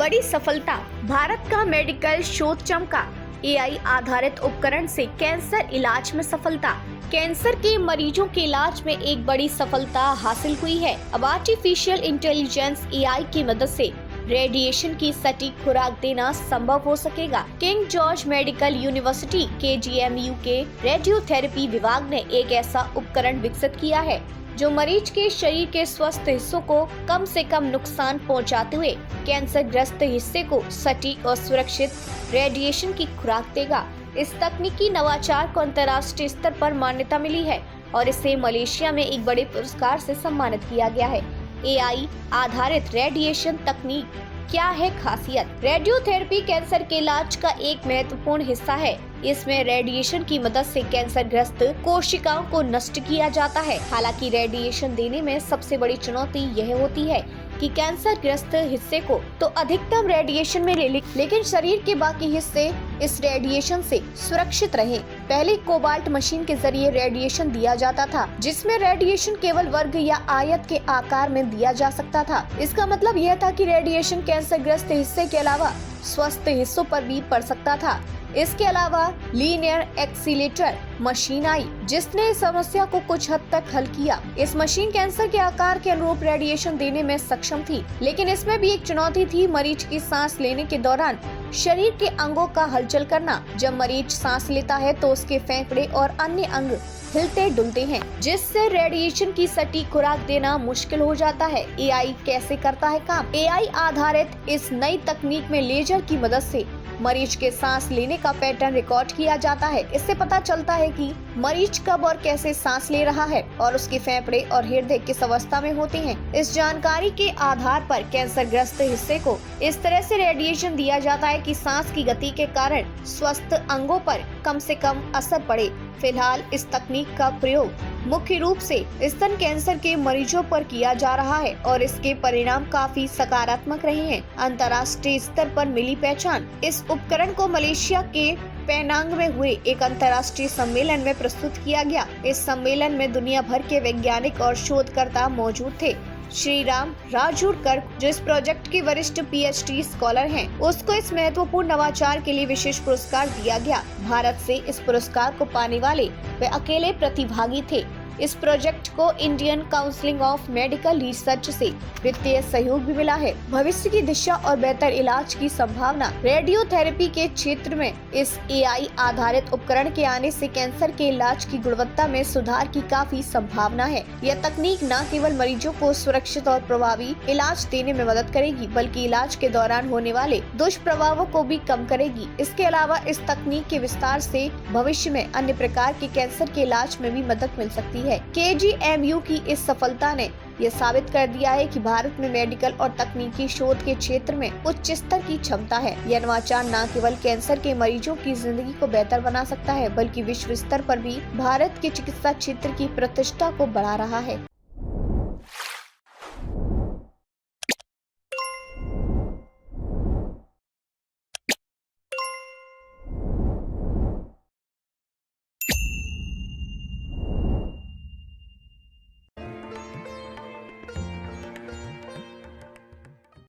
बड़ी सफलता, भारत का मेडिकल शोध चमका। एआई आधारित उपकरण से कैंसर इलाज में सफलता। कैंसर के मरीजों के इलाज में एक बड़ी सफलता हासिल हुई है। अब आर्टिफिशियल इंटेलिजेंस एआई की मदद से रेडिएशन की सटीक खुराक देना संभव हो सकेगा। King George medical university KGMU के रेडियोथेरेपी विभाग ने एक ऐसा उपकरण विकसित किया है जो मरीज के शरीर के स्वस्थ हिस्सों को कम से कम नुकसान पहुंचाते हुए कैंसर ग्रस्त हिस्से को सटीक और सुरक्षित रेडिएशन की खुराक देगा। इस तकनीकी नवाचार को अंतर्राष्ट्रीय स्तर पर मान्यता मिली है और इसे मलेशिया में एक बड़े पुरस्कार से सम्मानित किया गया है। एआई आधारित रेडिएशन तकनीक क्या है खासियत? रेडियोथेरेपी कैंसर के इलाज का एक महत्वपूर्ण हिस्सा है। इसमें रेडिएशन की मदद से कैंसर ग्रस्त कोशिकाओं को नष्ट किया जाता है। हालांकि रेडिएशन देने में सबसे बड़ी चुनौती यह होती है कि कैंसर ग्रस्त हिस्से को तो अधिकतम रेडिएशन में लेकिन शरीर के बाकी हिस्से इस रेडिएशन से सुरक्षित रहे। पहले कोबाल्ट मशीन के जरिए रेडिएशन दिया जाता था, जिसमें रेडिएशन केवल वर्ग या आयत के आकार में दिया जा सकता था। इसका मतलब यह था कि रेडिएशन कैंसर ग्रस्त हिस्से के अलावा स्वस्थ हिस्सों पर भी पड़ सकता था। इसके अलावा लीनियर एक्सीलेटर मशीन आई, जिसने इस समस्या को कुछ हद तक हल किया। इस मशीन कैंसर के आकार के अनुरूप रेडिएशन देने में सक्षम थी, लेकिन इसमें भी एक चुनौती थी, मरीज की सांस लेने के दौरान शरीर के अंगों का हलचल करना। जब मरीज सांस लेता है तो उसके फेफड़े और अन्य अंग हिलते डुलते हैं, जिससे रेडिएशन की सटीक खुराक देना मुश्किल हो जाता है। एआई कैसे करता है काम? एआई आधारित इस नई तकनीक में लेजर की मदद से मरीज के सांस लेने का पैटर्न रिकॉर्ड किया जाता है। इससे पता चलता है कि मरीज कब और कैसे सांस ले रहा है और उसके फेफड़े और हृदय किस अवस्था में होते हैं। इस जानकारी के आधार पर कैंसर ग्रस्त हिस्से को इस तरह से रेडिएशन दिया जाता है कि सांस की गति के कारण स्वस्थ अंगों पर कम से कम असर पड़े। फिलहाल इस तकनीक का प्रयोग मुख्य रूप से स्तन कैंसर के मरीजों पर किया जा रहा है और इसके परिणाम काफी सकारात्मक रहे हैं। अंतर्राष्ट्रीय स्तर पर मिली पहचान। इस उपकरण को मलेशिया के पेनांग में हुए एक अंतर्राष्ट्रीय सम्मेलन में प्रस्तुत किया गया। इस सम्मेलन में दुनिया भर के वैज्ञानिक और शोधकर्ता मौजूद थे। श्रीराम राजूरकर, जो इस प्रोजेक्ट के वरिष्ठ PhD स्कॉलर हैं, उसको इस महत्वपूर्ण नवाचार के लिए विशेष पुरस्कार दिया गया। भारत से इस पुरस्कार को पाने वाले वे अकेले प्रतिभागी थे। इस प्रोजेक्ट को Indian council of medical research से वित्तीय सहयोग भी मिला है। भविष्य की दिशा और बेहतर इलाज की संभावना। रेडियोथेरेपी के क्षेत्र में इस एआई आधारित उपकरण के आने से कैंसर के इलाज की गुणवत्ता में सुधार की काफी संभावना है। यह तकनीक न केवल मरीजों को सुरक्षित और प्रभावी इलाज देने में मदद करेगी, बल्कि इलाज के दौरान होने वाले दुष्प्रभावों को भी कम करेगी। इसके अलावा इस तकनीक के विस्तार से भविष्य में अन्य प्रकार के कैंसर के इलाज में भी मदद मिल सकती है। KGMU की इस सफलता ने यह साबित कर दिया है कि भारत में मेडिकल और तकनीकी शोध के क्षेत्र में उच्च स्तर की क्षमता है। यह नवाचार न केवल कैंसर के मरीजों की जिंदगी को बेहतर बना सकता है, बल्कि विश्व स्तर पर भी भारत के चिकित्सा क्षेत्र की प्रतिष्ठा को बढ़ा रहा है।